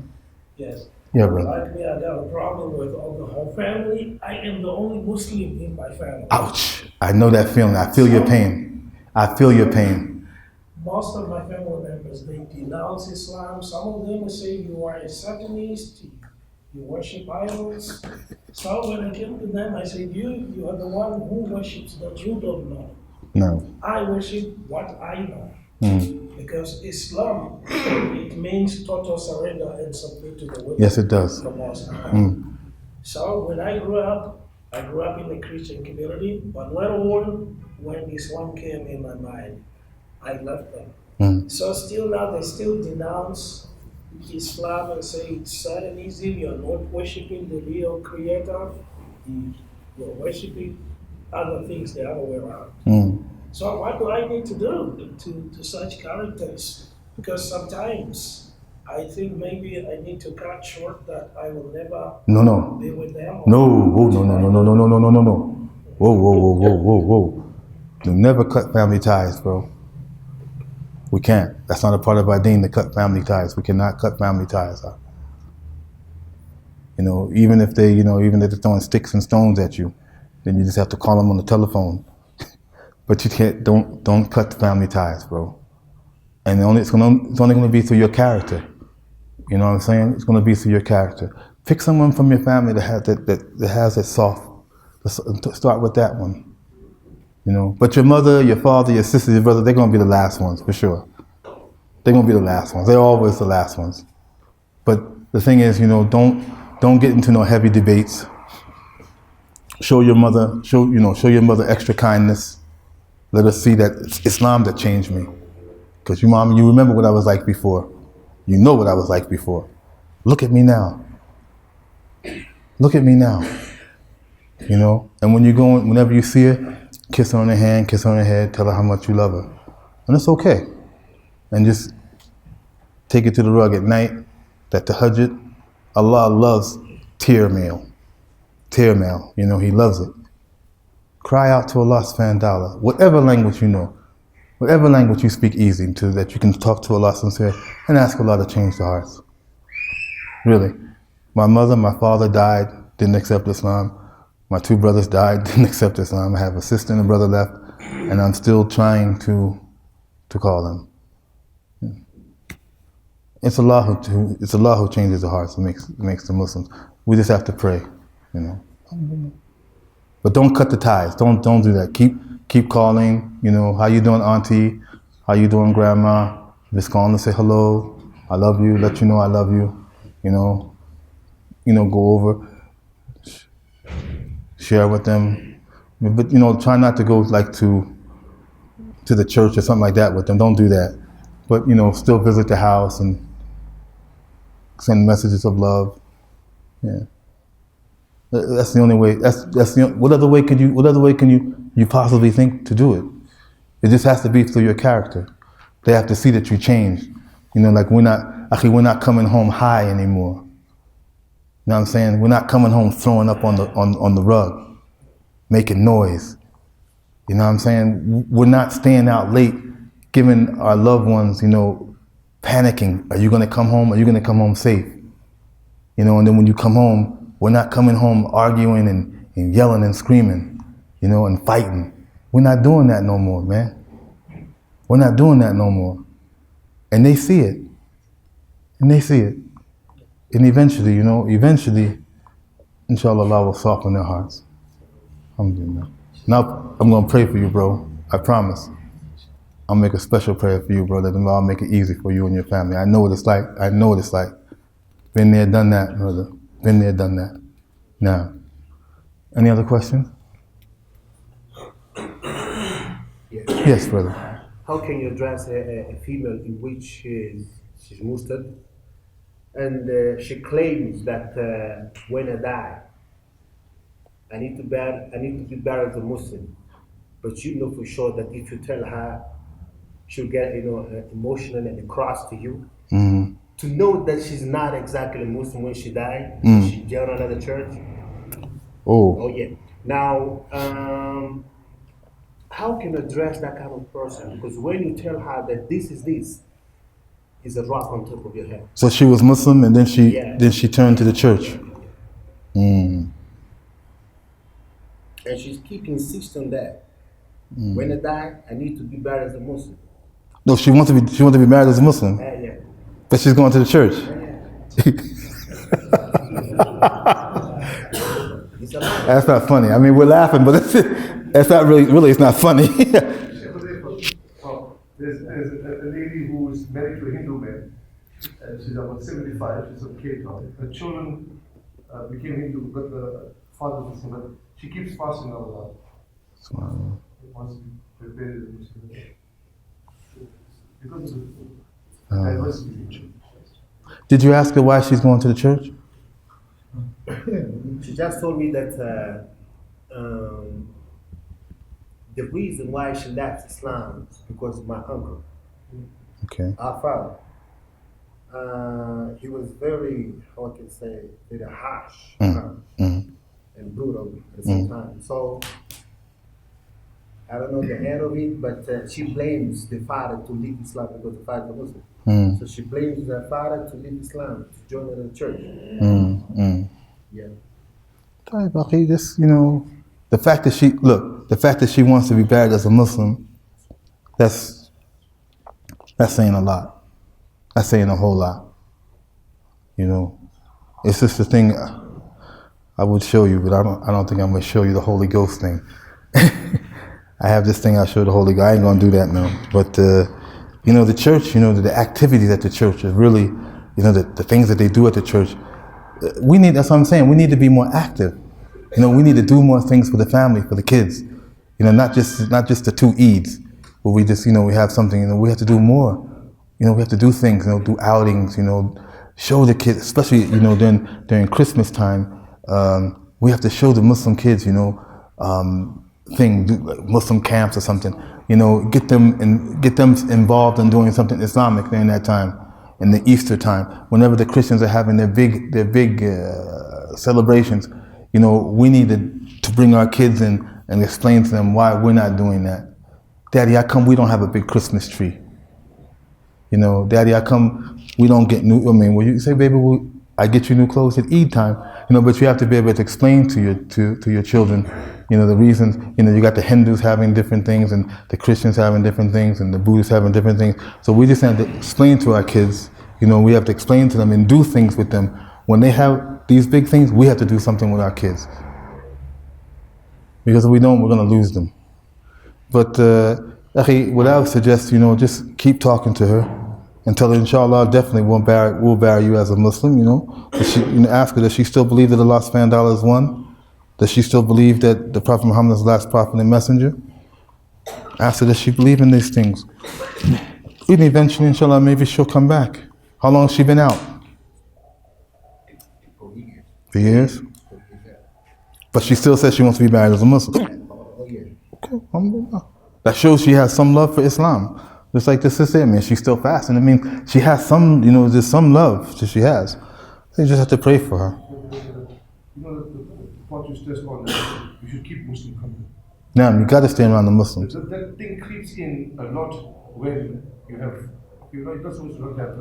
Speaker 4: Yes.
Speaker 1: Yeah, brother.
Speaker 4: Like me, I got a problem with all the whole family. I am the only Muslim in my family.
Speaker 1: Ouch. I know that feeling. I feel your pain. I feel your pain.
Speaker 4: Most of my family members, they denounce Islam. Some of them say you are a Satanist, you worship idols. So when I came to them, I said, you are the one who worships that you don't know.
Speaker 1: No.
Speaker 4: I worship what I know. Because Islam, it means total surrender and submit to the will
Speaker 1: Yes, it does.
Speaker 4: of the Most High. So when I grew up in a Christian community, but later on, when Islam came in my mind, I left them. So still now, they still denounce Islam and say it's Satanism, you're not worshiping the real creator, you're worshiping other things the other way around. So what do I need to do to such characters? Because sometimes I think maybe I need to cut short that I will never be with them.
Speaker 1: No, no. Whoa. You never cut family ties, bro. We can't. That's not a part of our deen to cut family ties. We cannot cut family ties. You know, even if they're throwing sticks and stones at you, then you just have to call them on the telephone. But you can't. Don't cut the family ties, bro. And it's only going to be through your character. You know what I'm saying? It's going to be through your character. Pick someone from your family that has that soft. Start with that one. You know. But your mother, your father, your sister, your brother, they're going to be the last ones for sure. They're going to be the last ones. They're always the last ones. But the thing is, you know, don't get into no heavy debates. Show your mother extra kindness. Let us see that it's Islam that changed me. Because you remember what I was like before. You know what I was like before. Look at me now. Look at me now. You know? And when whenever you see her, kiss her on the hand, kiss her on the head, tell her how much you love her. And it's okay. And just take it to the rug at night, that tahajjud, Allah loves tear mail. Tear mail, you know, He loves it. Cry out to Allah subhanahu wa ta'ala, whatever language you know, whatever language you speak easy to, that you can talk to Allah sincerely and ask Allah to change the hearts. Really. My mother, my father died, didn't accept Islam. My two brothers died, didn't accept Islam. I have a sister and a brother left, and I'm still trying to call them. It's Allah who changes the hearts and makes the Muslims. We just have to pray, you know. But don't cut the ties. Don't do that. Keep calling. You know, how you doing, auntie? How you doing, grandma? Just calling to say hello. I love you. Let you know I love you. You know, go over, share with them. But you know, try not to go like to the church or something like that with them. Don't do that. But you know, still visit the house and send messages of love. Yeah. That's the only way. What other way can you possibly think to do it? It just has to be through your character. They have to see that you changed. You know, like we're not coming home high anymore. You know what I'm saying? We're not coming home throwing up on the rug, making noise. You know what I'm saying? We're not staying out late, giving our loved ones, you know, panicking. Are you going to come home? Are you going to come home safe? You know, and then when you come home, we're not coming home arguing and yelling and screaming, you know, and fighting. We're not doing that no more, man. We're not doing that no more. And they see it. And eventually, you know, inshallah, Allah will soften their hearts. Alhamdulillah. Now, I'm going to pray for you, bro. I promise. I'll make a special prayer for you, bro, that Allah will make it easy for you and your family. I know what it's like. Been there, done that, brother. Been there, done that. Now, any other questions? Yes, brother.
Speaker 5: How can you address a female in which she's Muslim and she claims that when I die, I need to be buried as a Muslim, but you know for sure that if you tell her, she'll get emotional and cross to you.
Speaker 1: Mm-hmm.
Speaker 5: To know that she's not exactly a Muslim when she died, she joined another church. Oh yeah. Now, how can you address that kind of person? Because when you tell her that this is a rock on top of your head.
Speaker 1: So she was Muslim, and then she turned to the church.
Speaker 5: And she's keep insisting on that. When I die, I need to be buried as a Muslim.
Speaker 1: No, she wants to be married as a Muslim,
Speaker 5: Yeah.
Speaker 1: but she's going to the church.
Speaker 5: It's a lie.
Speaker 1: That's not funny. I mean, we're laughing, but that's not really, it's not funny.
Speaker 6: There's a lady who is married to a Hindu man. She's about 75. She's from Cape Town. Her children became Hindu, but the father was Muslim. But she keeps fasting all the time. Wants to be prepared as a Muslim. Because of the diversity in church.
Speaker 1: Did you ask her why she's going to the church?
Speaker 5: She just told me that the reason why she left Islam is because of my uncle,
Speaker 1: Okay.
Speaker 5: our father. He was very, how I can say, very harsh and brutal at the same time. So I don't know the end of it, but she blames the father to leave Islam because the father was Muslim. So she blames the father to leave Islam to join the church. Yeah.
Speaker 1: Just, the fact that she wants to be buried as a Muslim, that's saying a lot. That's saying a whole lot. It's just the thing I would show you, but I don't think I'm going to show you the Holy Ghost thing. I have this thing I show the Holy Ghost. I ain't going to do that now. But the church, the activities at the church is really, the things that they do at the church. That's what I'm saying. We need to be more active. We need to do more things for the family, for the kids. Not just the 2 Eids, where we just, we have something, we have to do more. We have to do things, do outings, show the kids, especially, during Christmas time, we have to show the Muslim kids, like Muslim camps or something, get them involved in doing something Islamic during that time, in the Easter time, whenever the Christians are having their big celebrations, we need to bring our kids in and explain to them why we're not doing that. Daddy, how come we don't have a big Christmas tree? Daddy, how come we don't get when you say, baby, I get you new clothes at Eid time, but you have to be able to explain to your children, the reasons, you got the Hindus having different things and the Christians having different things and the Buddhists having different things. So we just have to explain to our kids, we have to explain to them and do things with them. When they have these big things, we have to do something with our kids. Because if we don't, we're going to lose them. But what I would suggest, just keep talking to her and tell her, inshallah, definitely we'll bury you as a Muslim, ask her, does she still believe that Allah subhanahu wa ta'ala is one? Does she still believe that the Prophet Muhammad is the last prophet and messenger? Ask her, does she believe in these things? And eventually, inshallah, maybe she'll come back. How long has she been out? For years? But she still says she wants to be married as a Muslim. Okay, alhamdulillah. That shows she has some love for Islam. Just like the sister, she's still fasting. She has some, there's some love that she has. You just have to pray for her.
Speaker 6: The point you stress on, you should keep Muslim company.
Speaker 1: Now, you got to stay around the Muslims.
Speaker 6: That thing creeps in a lot when you have, it doesn't always have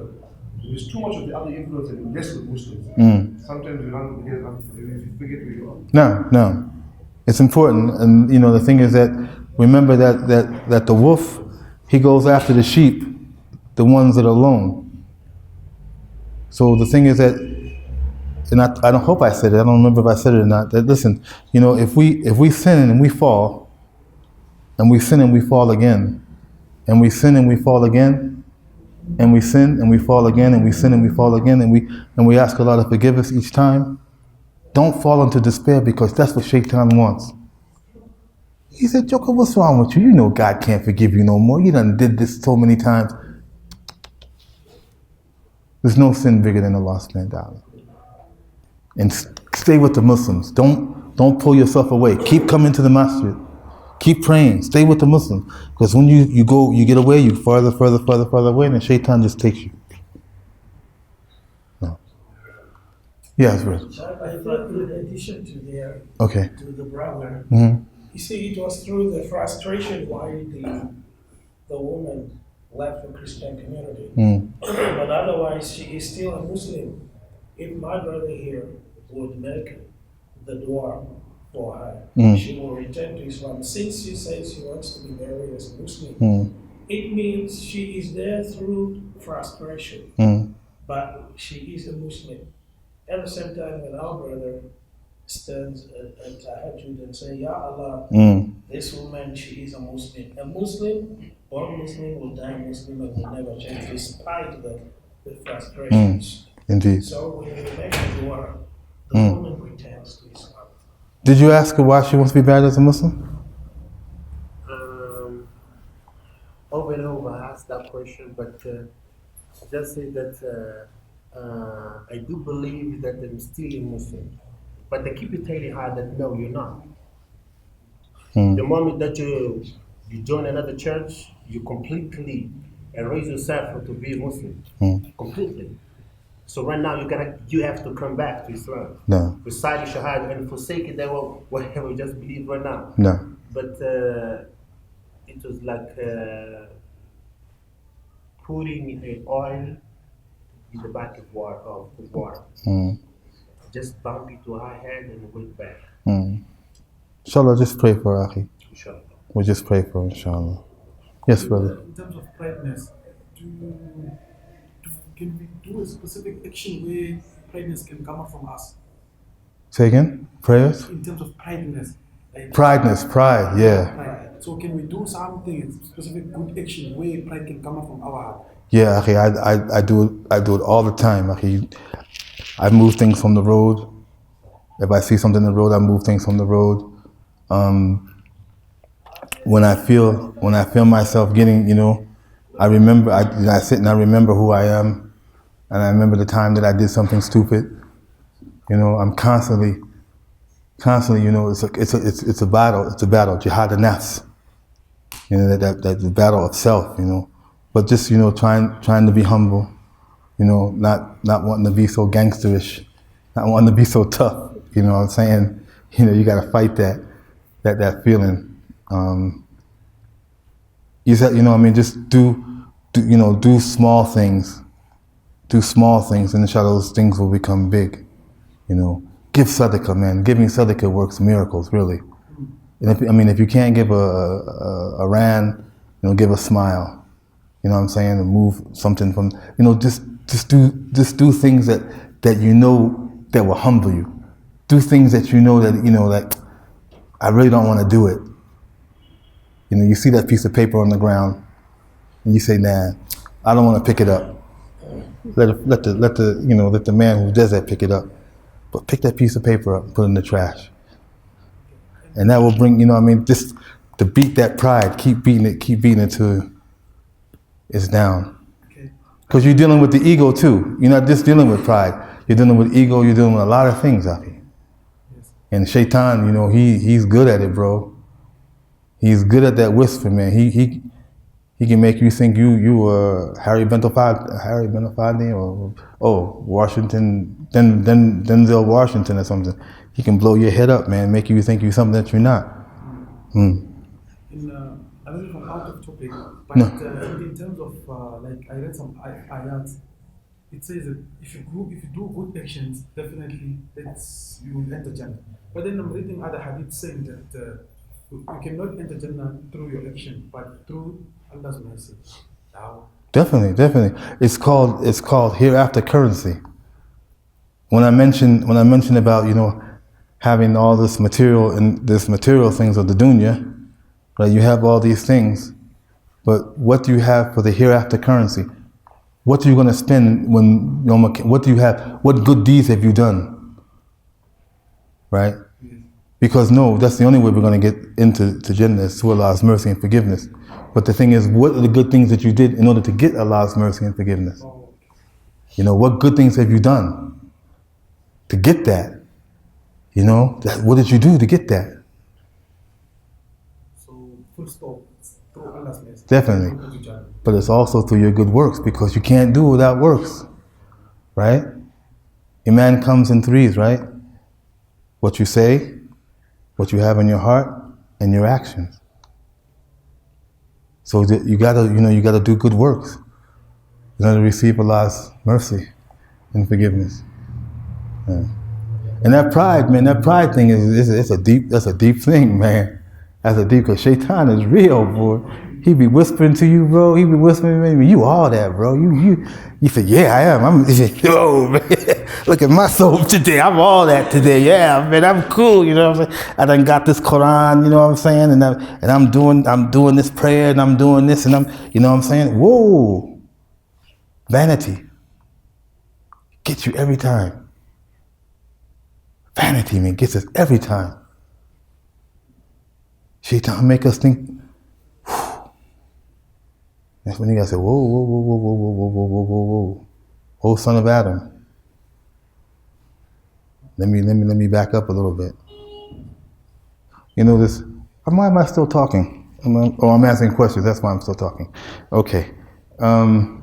Speaker 6: there's too much of the other influence and less with Muslims. Sometimes you forget who you are.
Speaker 1: No. It's important. And, the thing is that, remember that the wolf, he goes after the sheep, the ones that are alone. So the thing is that, and I don't hope I said it, I don't remember if I said it or not, that listen, if we sin and we fall, and we sin and we fall again, and we sin and we fall again, and we sin and we fall again, and we sin and we fall again, and we ask Allah to forgive us each time, don't fall into despair, because that's what Shaitan wants. He said, Joker, what's wrong with you? You know God can't forgive you no more. You done did this so many times. There's no sin bigger than Allah subhanahu wa ta'ala. And stay with the Muslims. Don't pull yourself away. Keep coming to the masjid. Keep praying. Stay with the Muslims. Because when you get away, you farther away, and then Shaitan just takes you. No. Yes, bro.
Speaker 4: I thought in addition to the brother, you see, it was through the frustration why the woman left the Christian community. But otherwise, she is still a Muslim. If my brother here would make the dua for her. She will return to Islam. Since she says she wants to be married as a Muslim, it means she is there through frustration. But she is a Muslim. At the same time, when our brother stands at Tahajjud and say, Ya Allah, this woman, she is a Muslim. A Muslim, born Muslim, will die Muslim and will never change despite the frustrations.
Speaker 1: Indeed.
Speaker 4: So when we make a dua, the woman returns to Islam.
Speaker 1: Did you ask her why she wants to be married as a Muslim?
Speaker 5: Over and over I asked that question, but she just said that I do believe that I'm still a Muslim. But they keep telling her that no, you're not. The moment that you join another church, you completely erase yourself to be a Muslim. Completely. So right now you have to come back to Islam.
Speaker 1: No.
Speaker 5: Recite Shahada and forsake that whatever you just believe right now.
Speaker 1: No.
Speaker 5: But it was like putting an oil in the back of water. Just bump it to her head and went back.
Speaker 1: Inshallah, just pray for her, Akhi.
Speaker 5: Inshallah.
Speaker 1: We'll just pray for her, inshallah. Yes, brother.
Speaker 7: In terms of pride,ness, can we do a specific action where pride,ness can come up from us?
Speaker 1: Say again? Prayers?
Speaker 7: In terms of pride,ness. Like
Speaker 1: Pride, yeah.
Speaker 7: pride. So can we do something, specific good action where pride can come up from our heart?
Speaker 1: Yeah, Akhi, I do it all the time, Akhi. I move things from the road. If I see something in the road, I move things from the road. When I feel myself getting, I remember, I sit and I remember who I am, and I remember the time that I did something stupid. I'm constantly, it's a battle, jihad an-nafs. That battle of self, But just, trying to be humble, not wanting to be so gangsterish, not wanting to be so tough, what I'm saying? You gotta fight that feeling. Just do small things. Do small things, and inshallah those things will become big. Give sadaqah, man. Giving sadaqah works miracles, really. And if you can't give a rand, give a smile. And move something from, just do things that that will humble you. Do things that that I really don't want to do it. You see that piece of paper on the ground, and you say, "Nah, I don't want to pick it up." Let the man who does that pick it up, but pick that piece of paper up and put it in the trash, and that will bring just to beat that pride. Keep beating it till it's down. Because you're dealing with the ego too. You're not just dealing with pride. You're dealing with ego. You're dealing with a lot of things out here. And Shaitan, he's good at it, bro. He's good at that whisper, man. He can make you think you were Harry Belafonte or Washington, Denzel Washington or something. He can blow your head up, man, make you think you're something that you're not.
Speaker 7: I don't know if I'm out of topic, but in terms of I read some ayats. It says that if you do good actions, definitely you will enter Jannah. But then I'm reading other hadith saying that you cannot enter Jannah through your action, but through Allah's mercy. Now,
Speaker 1: Definitely. It's called hereafter currency. When I mentioned about having all this material and this material things of the dunya, right? You have all these things, but what do you have for the hereafter currency? What are you going to spend what do you have? What good deeds have you done? Right? Because that's the only way we're going to get into Jannah is through Allah's mercy and forgiveness. But the thing is, what are the good things that you did in order to get Allah's mercy and forgiveness? What good things have you done to get that? What did you do to get that?
Speaker 7: so full stop, it's through Allah's mercy.
Speaker 1: Definitely. But it's also through your good works, because you can't do without works, right? Iman comes in threes, right? What you say, what you have in your heart, and your actions. So you gotta do good works in order to receive Allah's mercy and forgiveness. Yeah. And that pride, man, that pride thing that's a deep thing, man. That's a deep, because Shaitan is real, boy. He be whispering to you, bro. He be whispering to me, you all that, bro. You say, yeah, I am. Yo, man, look at my soul today. I'm all that today. Yeah, man, I'm cool. You know what I'm saying? I done got this Quran. You know what I'm saying? And I'm doing this prayer, and I'm doing this, and you know what I'm saying? Whoa, vanity gets you every time. Vanity, man, gets us every time. Shaitan make us think. That's when you gotta say, whoa, oh, son of Adam. Let me back up a little bit. You know this. Why am I still talking? I'm asking questions. That's why I'm still talking. Okay. What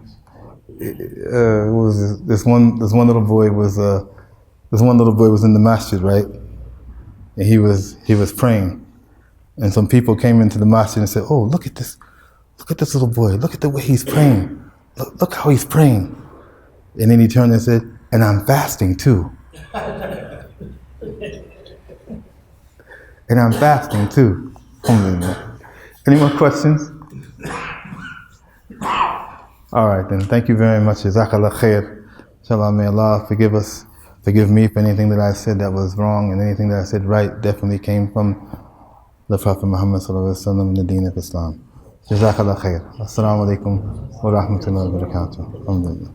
Speaker 1: was this one little boy was in the masjid, right? And he was praying, and some people came into the masjid and said, "Oh, look at this little boy. Look at the way he's praying. Look how he's praying." And then he turned and said, "And I'm fasting too." And I'm fasting too. Any more questions? All right then. Thank you very much. Jazakallah khair. Inshallah, may Allah forgive me for anything that I said that was wrong, and anything that I said right definitely came from the Prophet Muhammad sallallahu alaihi wasallam and the Deen of Islam. Jazakallah khair. Assalamu alaikum wa rahmatullahi wa barakatuh. Alhamdulillah.